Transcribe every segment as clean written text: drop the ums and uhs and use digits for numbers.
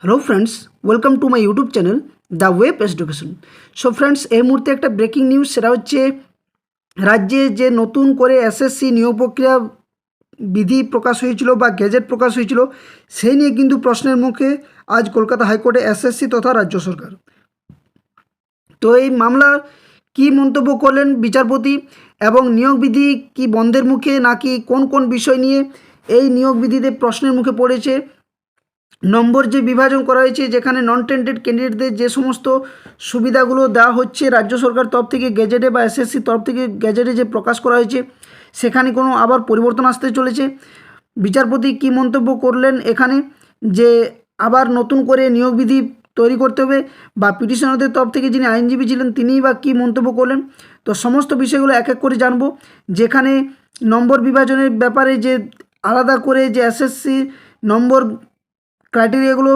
Hello friends, welcome to my YouTube channel the web education. So friends, এই মুহূর্তে একটা breaking news, সেটা হচ্ছে রাজ্যে যে নতুন করে এসএসসি নিয়োগ প্রক্রিয়া বিধি প্রকাশ হয়েছিল বা গেজেট প্রকাশ হয়েছিল, সেই নিয়ে কিন্তু প্রশ্নের মুখে আজ কলকাতা হাইকোর্টে এসএসসি তথা রাজ্য সরকার। তো এই মামলা কি মন্তব্য করলেন বিচারপতি, এবং নিয়োগ বিধি কি বন্ধের মুখে নাকি কোন কোন বিষয় নিয়ে এই নিয়োগ বিধিতে প্রশ্নের মুখে পড়েছে, নম্বর যে বিভাজন করা হয়েছে, যেখানে নন টেন্টেড ক্যান্ডিডেটদের যে সমস্ত সুবিধাগুলো দেওয়া হচ্ছে রাজ্য সরকার তরফ থেকে গেজেটে বা এসএসসি তরফ থেকে গেজেটে যে প্রকাশ করা হয়েছে, সেখানে কোনো আবার পরিবর্তন আসতে চলেছে। বিচারপতি কি মন্তব্য করলেন এখানে, যে আবার নতুন করে নিয়োগ বিধি তৈরি করতে হবে, বা পিটিশনারদের তরফ থেকে যিনি আইনজীবী ছিলেন তিনিই বা কী মন্তব্য করলেন। তো সমস্ত বিষয়গুলো এক এক করে জানবো। যেখানে নম্বর বিভাজনের ব্যাপারে যে আলাদা করে যে এসএসসি নম্বর ক্রাইটেরিয়াগুলো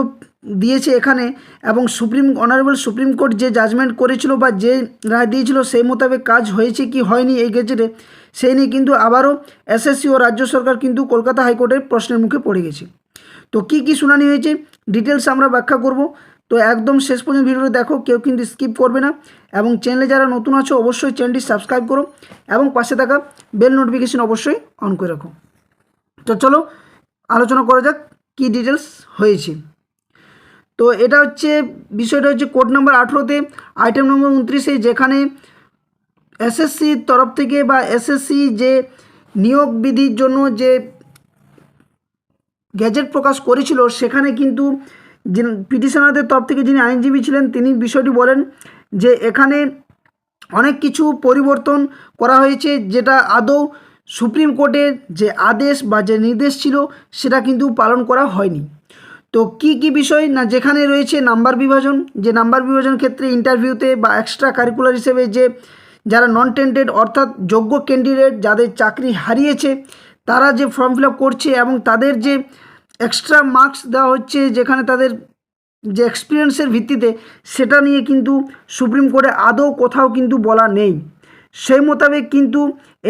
দিয়েছে এখানে, এবং অনারেবল সুপ্রিম কোর্ট যে জাজমেন্ট করেছিল বা যে রায় দিয়েছিল সেই মোতাবেক কাজ হয়েছে কি হয়নি এই গেজেটে, সেই নিয়ে কিন্তু আবারও এসএসসি ও রাজ্য সরকার কিন্তু কলকাতা হাইকোর্টের প্রশ্নের মুখে পড়ে গেছে। তো কি কি শুনানি হয়েছে ডিটেলস আমরা ব্যাখ্যা করব। তো একদম শেষ পর্যন্ত ভিডিওটা দেখো, কেউ কিন্তু স্কিপ করবে না, এবং চ্যানেলে যারা নতুন আছো অবশ্যই চ্যানেলটি সাবস্ক্রাইব করো এবং পাশে থাকা বেল নোটিফিকেশন অবশ্যই অন করে রাখো। তো চলো আলোচনা করা যাক কি ডিটেলস হয়েছে। তো এটা হচ্ছে বিষয়টা হচ্ছে কোড নাম্বার 18-তে আইটেম নম্বর 29-এ, যেখানে এসএসসির তরফ থেকে বা এসএসসি যে নিয়োগ বিধির জন্য যে গেজেট প্রকাশ করেছিল, সেখানে কিন্তু যে পিটিশনারদের তরফ থেকে যিনি আইনজীবী ছিলেন তিনি বিষয়টি বলেন যে এখানে অনেক কিছু পরিবর্তন করা হয়েছে, যেটা আদৌ সুপ্রিম কোর্টের যে আদেশ বা যে নির্দেশ ছিল সেটা কিন্তু পালন করা হয়নি। তো কি কি বিষয় না, যেখানে রয়েছে নাম্বার বিভাজন, যে নাম্বার বিভাজন ক্ষেত্রে ইন্টারভিউতে বা এক্সট্রা কারিকুলার হিসেবে যে যারা নন টেন্টেড অর্থাৎ যোগ্য ক্যান্ডিডেট যাদের চাকরি হারিয়েছে তারা যে ফর্ম ফিল আপ করছে, এবং তাদের যে এক্সট্রা মার্কস দেওয়া হচ্ছে যেখানে তাদের যে এক্সপিরিয়েন্সের ভিত্তিতে, সেটা নিয়ে কিন্তু সুপ্রিম কোর্টে আদৌ কোথাও কিন্তু বলা নেই। সেই মোতাবেক কিন্তু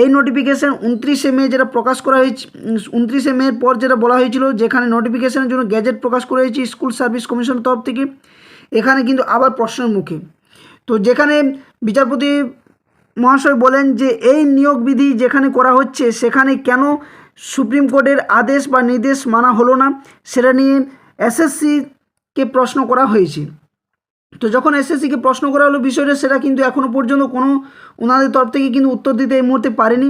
এই নোটিফিকেশান 29শে মে যেটা প্রকাশ করা হয়েছে, 29শে মের পর যেটা বলা হয়েছিল, যেখানে নোটিফিকেশানের জন্য গেজেট প্রকাশ করা হয়েছে স্কুল সার্ভিস কমিশনের তরফ থেকে, এখানে কিন্তু আবার প্রশ্নের মুখে। তো যেখানে বিচারপতি মহাশয় বলেন যে এই নিয়োগ বিধি যেখানে করা হচ্ছে সেখানে কেন সুপ্রিম কোর্টের আদেশ বা নির্দেশ মানা হলো না, সেটা নিয়ে এসএসসিকে প্রশ্ন করা হয়েছে। তো যখন এসএসসিকে প্রশ্ন করা হলো বিষয়টা, সেটা কিন্তু এখনও পর্যন্ত কোনো ওনাদের তরফ থেকে কিন্তু উত্তর দিতে এই মুহূর্তে পারেনি,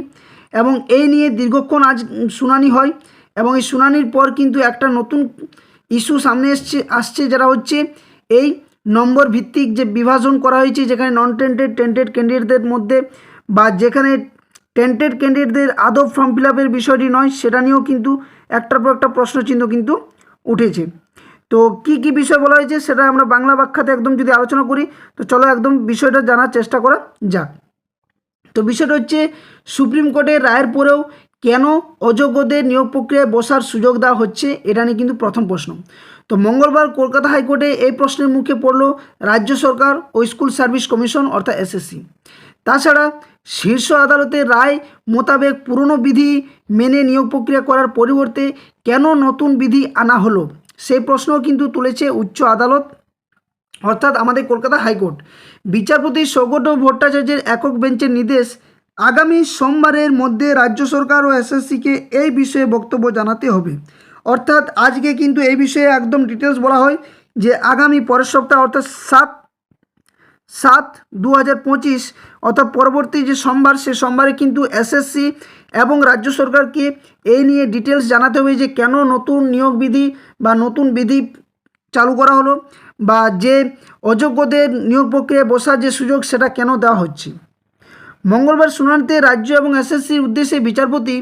এবং এই নিয়ে দীর্ঘক্ষণ আজ শুনানি হয়, এবং এই শুনানির পর কিন্তু একটা নতুন ইস্যু সামনে আসছে যেটা হচ্ছে এই নম্বর ভিত্তিক যে বিভাজন করা হয়েছে, যেখানে নন টেন্টেড ক্যান্ডিডেটদের মধ্যে বা যেখানে টেন্টেড ক্যান্ডিডেটদের আদৌ ফর্ম ফিল আপের বিষয়টি নয়, সেটা নিয়েও কিন্তু একটার পর একটা প্রশ্নচিহ্ন কিন্তু উঠেছে। তো কি কি বিষয় বলা হয়েছে সেটা আমরা বাংলা ব্যাখ্যাতে একদম যদি আলোচনা করি, তো চলো একদম বিষয়টা জানার চেষ্টা করা যাক। তো বিষয়টা হচ্ছে সুপ্রিম কোর্টের রায়ের পরেও কেন অযোগ্যদের নিয়োগ প্রক্রিয়ায় বসার সুযোগ দেওয়া হচ্ছে, এটা নিয়ে কিন্তু প্রথম প্রশ্ন। তো মঙ্গলবার কলকাতা হাইকোর্টে এই প্রশ্নের মুখে পড়ল রাজ্য সরকার ও স্কুল সার্ভিস কমিশন অর্থাৎ এসএসসি। তাছাড়া শীর্ষ আদালতের রায় মোতাবেক পুরনো বিধি মেনে নিয়োগ প্রক্রিয়া করার পরিবর্তে কেন নতুন বিধি আনা হলো, সেই প্রশ্নও কিন্তু তুলেছে উচ্চ আদালত অর্থাৎ আমাদের কলকাতা হাইকোর্ট। বিচারপতি সৌগত ভট্টাচার্যের একক বেঞ্চের নির্দেশ, আগামী সোমবারের মধ্যে রাজ্য সরকার ও এসএসসিকে এই বিষয়ে বক্তব্য জানাতে হবে। অর্থাৎ আজকে কিন্তু এই বিষয়ে একদম ডিটেলস বলা হয় যে আগামী পরের সপ্তাহ অর্থাৎ 7/7/2025 অর্থাৎ পরবর্তী যে সোমবার, সে সোমবারে কিন্তু এসএসসি এবং রাজ্য সরকারকে এই নিয়ে ডিটেলস জানাতে হবে যে কেন নতুন নিয়োগ বিধি বা নতুন বিধি চালু করা হলো, বা যে অযোগ্যদের নিয়োগ প্রক্রিয়ায় বসার যে সুযোগ সেটা কেন দেওয়া হচ্ছে। মঙ্গলবার শুনানিতে রাজ্য এবং এসএসসির উদ্দেশ্যে বিচারপতি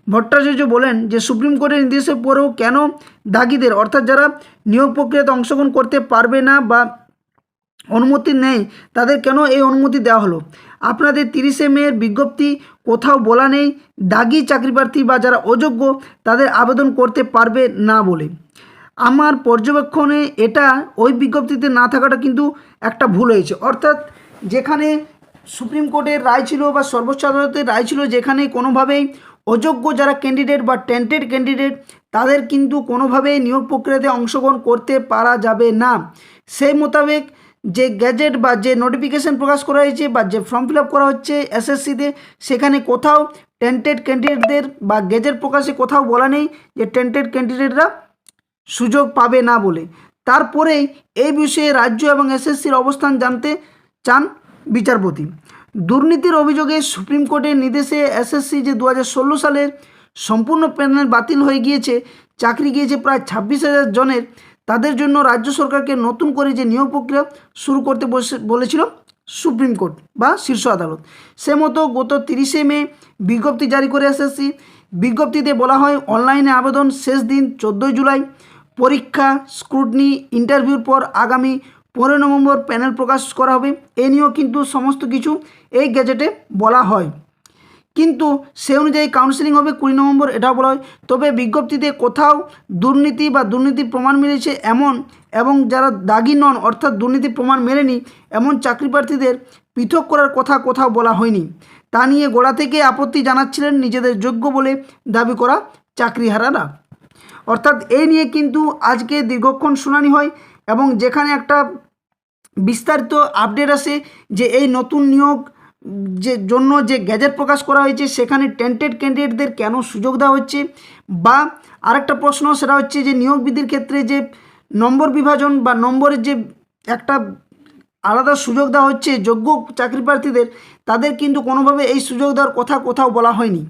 ভট্টাচার্য বলেন যে সুপ্রিম কোর্টের নির্দেশের পরেও কেন দাগিদের অর্থাৎ যারা নিয়োগ প্রক্রিয়াতে অংশগ্রহণ করতে পারবে না বা অনুমতি নেই, তাদের কেন এই অনুমতি দেওয়া হলো। আপনাদের 30শে মের বিজ্ঞপ্তি কোথাও বলা নেই দাগি চাকরিপ্রার্থী বা যারা অযোগ্য তাদের আবেদন করতে পারবে না বলে। আমার পর্যবেক্ষণে এটা ওই বিজ্ঞপ্তিতে না থাকাটা কিন্তু একটা ভুল হয়েছে। অর্থাৎ যেখানে সুপ্রিম কোর্টের রায় ছিল বা সর্বোচ্চ আদালতের রায় ছিল, যেখানে কোনোভাবেই অযোগ্য যারা ক্যান্ডিডেট বা টেন্টেড ক্যান্ডিডেট তাদের কিন্তু কোনোভাবেই নিয়োগ প্রক্রিয়াতে অংশগ্রহণ করতে পারা যাবে না। সেই মোতাবেক যে গ্যাজেট বা যে নোটিফিকেশন প্রকাশ করা হয়েছে বা যে ফর্ম ফিল আপ করা হচ্ছে এসএসসিতে, সেখানে কোথাও টেন্টেড ক্যান্ডিডেটদের বা গেজেট প্রকাশে কোথাও বলা নেই যে টেন্টেড ক্যান্ডিডেটরা সুযোগ পাবে না বলে। তারপরেই এই বিষয়ে রাজ্য এবং এসএসসির অবস্থান জানতে চান বিচারপতি। দুর্নীতির অভিযোগে সুপ্রিম কোর্টের নির্দেশে এসএসসি যে 2016 সালের সম্পূর্ণ প্যানেল বাতিল হয়ে গিয়েছে, চাকরি গিয়েছে প্রায় 26,000 জনের, তাদের জন্য রাজ্য সরকারকে নতুন করে যে নিয়োগ প্রক্রিয়া শুরু করতে বলেছিল সুপ্রিম কোর্ট বা শীর্ষ আদালত। সে মতো গত 30শে মে বিজ্ঞপ্তি জারি করে এসএসসি। বিজ্ঞপ্তিতে বলা হয় অনলাইনে আবেদন শেষ দিন 14 জুলাই। পরীক্ষা, স্ক্রুটনি, ইন্টারভিউর পর আগামী 15 নভেম্বর প্যানেল প্রকাশ করা হবে। এ নিয়েও কিন্তু সমস্ত কিছু এই গ্যাজেটে বলা হয়, কিন্তু সে অনুযায়ী কাউন্সেলিং হবে 20 নভেম্বর, এটাও বলা হয়। তবে বিজ্ঞপ্তিতে কোথাও দুর্নীতি বা দুর্নীতির প্রমাণ মিলেছে এমন এবং যারা দাগি নন অর্থাৎ দুর্নীতির প্রমাণ মেলেনি এমন চাকরি প্রার্থীদের পৃথক করার কথা কোথাও বলা হয়নি। তা নিয়ে গোড়া থেকে আপত্তি জানাচ্ছিলেন নিজেদের যোগ্য বলে দাবি করা চাকরিহারারা। অর্থাৎ এই নিয়ে কিন্তু আজকে দীর্ঘক্ষণ শুনানি হয় এবং যেখানে একটা বিস্তারিত আপডেট আসে যে এই নতুন নিয়োগ যে জন্য যে গ্যাজেট প্রকাশ করা হয়েছে সেখানে টেন্টেড ক্যান্ডিডেটদের কেন সুযোগ দেওয়া হচ্ছে, বা আরেকটা প্রশ্ন সেটা হচ্ছে যে নিয়োগ বিধির ক্ষেত্রে যে নম্বর বিভাজন বা নম্বরের যে একটা আলাদা সুযোগ দেওয়া হচ্ছে যোগ্য চাকরি প্রার্থীদের, তাদের কিন্তু কোনোভাবে এই সুযোগ দেওয়ার কথা কোথাও বলা হয়নি।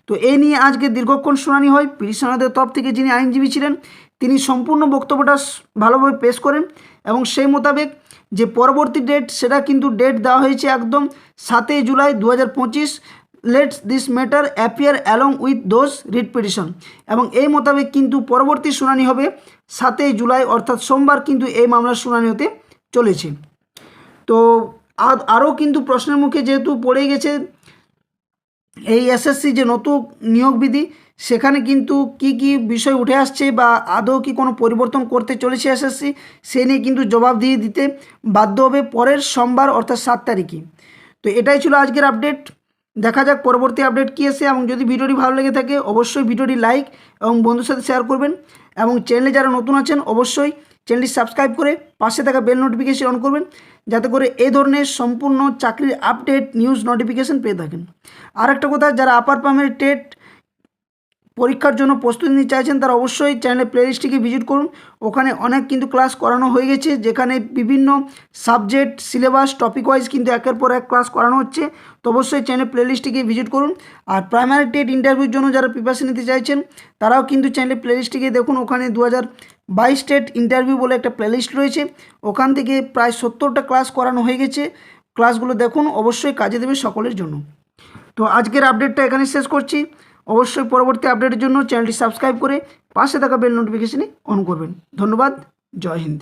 তো এই নিয়ে আজকে দীর্ঘক্ষণ শুনানি হয়। পিটিশনারদের তরফ থেকে যিনি আইনজীবী ছিলেন তিনি সম্পূর্ণ বক্তব্যটা ভালোভাবে পেশ করেন এবং সেই মোতাবেক যে পরবর্তী ডেট সেটা কিন্তু ডেট দেওয়া হয়েছে একদম 7 July 2025। Let's this matter appear along with those writ petition, এবং এই মোতাবেক কিন্তু পরবর্তী শুনানি হবে 7 জুলাই অর্থাৎ সোমবার কিন্তু এই মামলার শুনানি হতে চলেছে। তো আরও কিন্তু প্রশ্নের মুখে যেহেতু পড়ে গেছে এই এসএসসি যে নতুন নিয়োগ বিধি, সেখানে কিন্তু কি কি বিষয় উঠে আসছে বা আদৌ কি কোনো পরিবর্তন করতে চলেছে এসএসসি, সে নিয়ে কিন্তু জবাবদিহি দিতে বাধ্য হবে পরের সোমবার অর্থাৎ 7 তারিখে। তো এটাই ছিল আজকের আপডেট। দেখা যাক পরবর্তী আপডেট কী আসে, এবং যদি ভিডিওটি ভালো লেগে থাকে অবশ্যই ভিডিওটি লাইক এবং বন্ধুর সাথে শেয়ার করবেন, এবং চ্যানেলে যারা নতুন আছেন অবশ্যই চ্যানেলটি সাবস্ক্রাইব করে পাশে থাকা বেল নোটিফিকেশন অন করবেন, যাতে করে এই ধরনের সম্পূর্ণ চাকরির আপডেট নিউজ নোটিফিকেশন পেয়ে থাকেন। আর একটা কথা, যারা আপার প্রাইমারি টেট পরীক্ষার জন্য প্রস্তুতি নিতে চাইছেন তারা অবশ্যই চ্যানেলের প্লেলিস্টটিকে ভিজিট করুন। ওখানে অনেক কিন্তু ক্লাস করানো হয়ে গেছে, যেখানে বিভিন্ন সাবজেক্ট সিলেবাস টপিক ওয়াইজ কিন্তু একের পর এক ক্লাস করানো হচ্ছে। তো অবশ্যই চ্যানেলের প্লেলিস্টটিকে ভিজিট করুন। আর প্রাইমারি টেট ইন্টারভিউর জন্য যারা প্রিপারেশন নিতে চাইছেন তারাও কিন্তু চ্যানেলের প্লেলিস্টটিকে দেখুন। ওখানে 2022 টেট ইন্টারভিউ বলে একটা প্লেলিস্ট রয়েছে, ওখান থেকে প্রায় 70টা ক্লাস করানো হয়ে গেছে। ক্লাসগুলো দেখুন, অবশ্যই কাজে দেবে সকলের জন্য। তো আজকের আপডেটটা এখানে শেষ করছি। অবশ্যই পরবর্তী আপডেটের জন্য চ্যানেলটি সাবস্ক্রাইব করে পাশে থাকা বেল নোটিফিকেশনে অন করবেন। ধন্যবাদ। জয় হিন্দ।